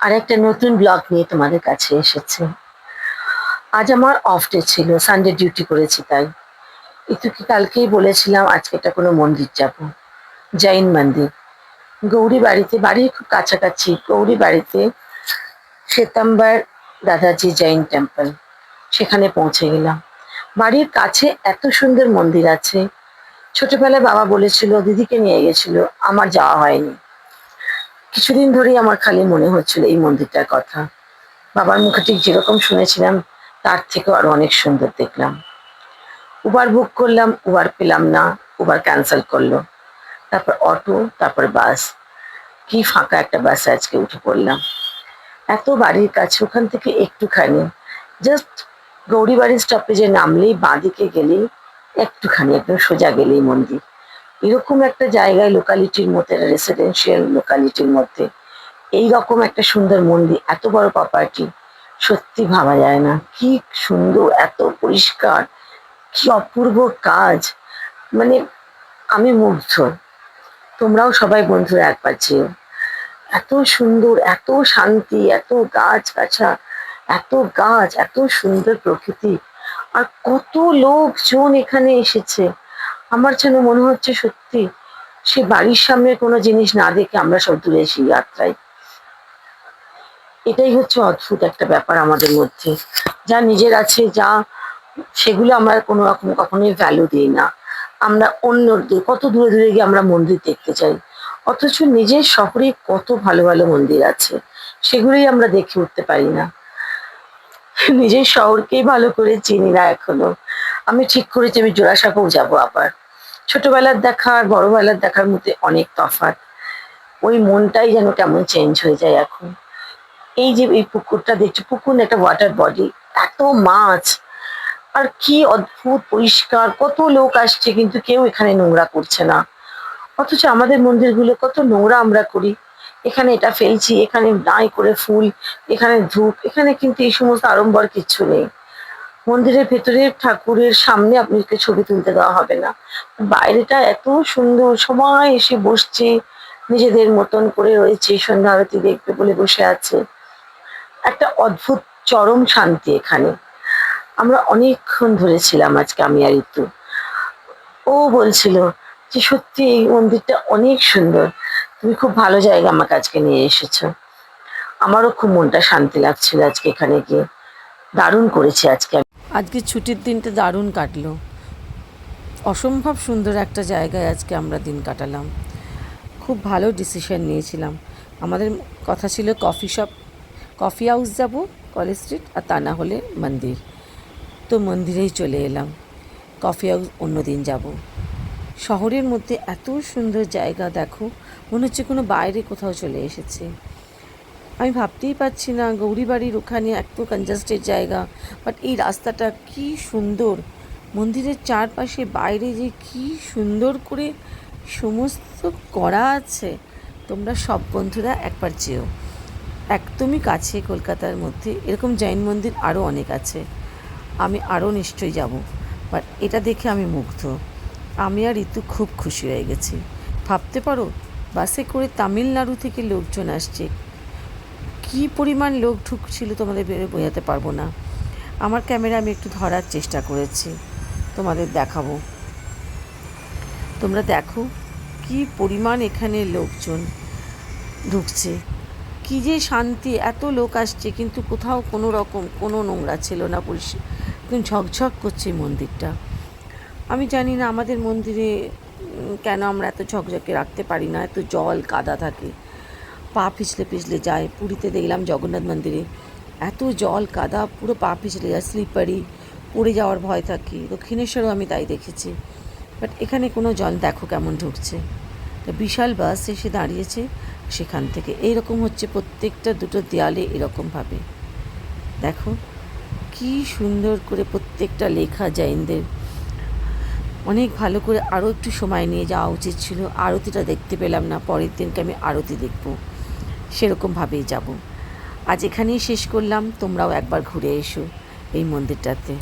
আর একটা নতুন ব্লগ নিয়ে তোমাদের কাছে এসেছে। আজ আমার অফ ডে ছিল, সানডে ডিউটি করেছি তাই। ইতুকে কালকেই বলেছিলাম আজকে একটা কোনো মন্দির যাব, জৈন মন্দির। গৌরী বাড়িতে, বাড়ির খুব কাছাকাছি, গৌরী বাড়িতে শ্বেতাম্বর দাদাজি জৈন টেম্পল, সেখানে পৌঁছে গেলাম। বাড়ির কাছে এত সুন্দর মন্দির আছে। ছোটবেলায় বাবা বলেছিল, দিদিকে নিয়ে গেছিল, আমার যাওয়া হয়নি। কিছুদিন ধরেই আমার খালি মনে হচ্ছিল এই মন্দিরটার কথা। বাবার মুখে ঠিক যেরকম শুনেছিলাম তার থেকেও আরো অনেক সুন্দর দেখলাম। উবার বুক করলাম, উবার পেলাম না, উবার ক্যান্সেল করলো। তারপর অটো, তারপর বাস। কি ফাঁকা একটা বাসে আজকে উঠে পড়লাম। এত বাড়ির কাছে, ওখান থেকে একটুখানি জাস্ট গৌরী বাড়ির স্টপেজে নামলেই বাঁদিকে গেলেই একটুখানি একদম সোজা গেলেই মন্দির। এরকম একটা জায়গায়, লোকালিটির মধ্যে, রেসিডেন্সিয়াল লোকালিটির মধ্যে এইরকম একটা সুন্দর মন্দির, এত বড় প্রপার্টি, সত্যি ভাবা যায় না। কি সুন্দর, এত পরিষ্কার, কি অপূর্ব কাজ। মানে আমি মুগ্ধ। তোমরাও সবাই বন্ধুরা একবার যেও। এত সুন্দর, এত শান্তি, এত গাছ গাছা, এত গাছ, এত সুন্দর প্রকৃতি। আর কত লোকজন এখানে এসেছে। আমার যেন মনে হচ্ছে সত্যি সে বাড়ির সামনে কোনো জিনিস না দেখে আমরা সব দূরে এসে যাত্রায়। এটাই হচ্ছে অদ্ভুত একটা ব্যাপার আমাদের মধ্যে। যা নিজের আছে, যা, সেগুলো আমরা কোনো রকম কখনোই ভ্যালু দিই না। আমরা অন্যদের, কত দূরে দূরে গিয়ে আমরা মন্দির দেখতে চাই, অথচ নিজের শহরে কত ভালো ভালো মন্দির আছে, সেগুলোই আমরা দেখে উঠতে পারি না। নিজের শহরকেই ভালো করে চিনি না এখনো। আমি ঠিক করেছি আমি জোড়াসাঁকোও যাবো আবার। ছোটবেলার দেখা আর বড়বেলার দেখার মধ্যে অনেক তফাৎ। ওই মনটাই যেন কেমন চেঞ্জ হয়ে যায় এখন। এই যে এই পুকুরটা দেখছো, পুকুর না, একটা ওয়াটার বডি, এত মাছ, আর কি অদ্ভুত পরিষ্কার। কত লোক আসছে কিন্তু কেউ এখানে নোংরা করছে না। অথচ আমাদের মন্দিরগুলো কত নোংরা আমরা করি। এখানে এটা ফেলছি, এখানে নাই করে ফুল, এখানে ধূপ, এখানে কিন্তু এই সমস্ত আড়ম্বর কিচ্ছু নেই। মন্দিরের ভেতরে ঠাকুরের সামনে আপনাকে ছবি তুলতে দেওয়া হবে না। বাইরেটা এত সুন্দর, সবাই এসে বসছে, নিজেদের মতন করে রয়েছে, সন্ধ্যা আরতি দেখবে বলে বসে আছে। একটা অদ্ভুত চরম শান্তি এখানে। আমরা অনেকক্ষণ ধরে ছিলাম আজকে, আমি আর ঋতু। ও বলছিল যে সত্যি এই মন্দিরটা অনেক সুন্দর, তুমি খুব ভালো জায়গা আমাকে আজকে নিয়ে এসেছো। আমারও খুব মনটা শান্তি লাগছিল আজকে এখানে গিয়ে। দারুণ করেছি আজকে। আজকে ছুটির দিনটা দারুণ কাটলো। অসম্ভব সুন্দর একটা জায়গায় আজকে আমরা দিন কাটালাম। খুব ভালো ডিসিশন নিয়েছিলাম। আমাদের কথা ছিল কফি হাউস যাব কলেজ স্ট্রিট, আর তা না হলে মন্দির। তো মন্দিরেই চলে এলাম। কফি হাউস অন্য দিন যাব। শহরের মধ্যে এত সুন্দর জায়গা, দেখো মনে হচ্ছে কোনো বাইরে কোথাও চলে এসেছে। আমি ভাবতেই পারছি না গৌরী বাড়ির ওখানে এত কনজাস্টেড জায়গা, বাট এই রাস্তাটা কি সুন্দর। মন্দিরের চারপাশে বাইরে যে কি সুন্দর করে সমস্ত করা আছে। তোমরা সব বন্ধুরা একবার যেও। একদমই কাছে কলকাতার মধ্যে এরকম জৈন মন্দির আরও অনেক আছে। আমি আরও নিশ্চয়ই যাব, বাট এটা দেখে আমি মুগ্ধ। আমি আর ঋতু খুব খুশি হয়ে গেছি। ভাবতে পারো বাসে করে তামিলনাড়ু থেকে লোকজন আসছে। কি পরিমাণ লোক ঢুকছিল তোমাদের বোঝাতে পারবো না। আমার ক্যামেরা আমি একটু ধরার চেষ্টা করেছি, তোমাদের দেখাবো। তোমরা দেখো কি পরিমাণ এখানে লোকজন ঢুকছে। কি যে শান্তি, এত লোক আসছে কিন্তু কোথাও কোনো রকম কোনো নোংরা ছিল না, পরিষ্কার একদম ঝকঝক করছে মন্দিরটা। আমি জানি না আমাদের মন্দিরে কেন আমরা এত ঝকঝকে রাখতে পারি না, এত জল কাদা থাকে, পা পিছলে পিছলে যায়। পুরীতে দেখলাম জগন্নাথ মন্দিরে এত জল কাদা, পুরো পা পিছলে যায়, স্লিপারি, পড়ে যাওয়ার ভয় থাকে। দক্ষিণেশ্বরেও আমি তাই দেখেছি। বাট এখানে কোনো জল দেখো কেমন ঢুকছে। বিশাল বাস এসে দাঁড়িয়েছে সেখান থেকে। এইরকম হচ্ছে প্রত্যেকটা দুটো দেয়ালে এরকমভাবে। দেখো কি সুন্দর করে প্রত্যেকটা লেখা জৈনদের। অনেক ভালো করে আরও একটু সময় নিয়ে যাওয়া উচিত ছিল। আরতিটা দেখতে পেলাম না, পরের দিনকে আমি আরতি দেখব, সেরকমভাবেই যাব। আজ এখানেই শেষ করলাম। তোমরাও একবার ঘুরে এসো এই মন্দিরটাতে।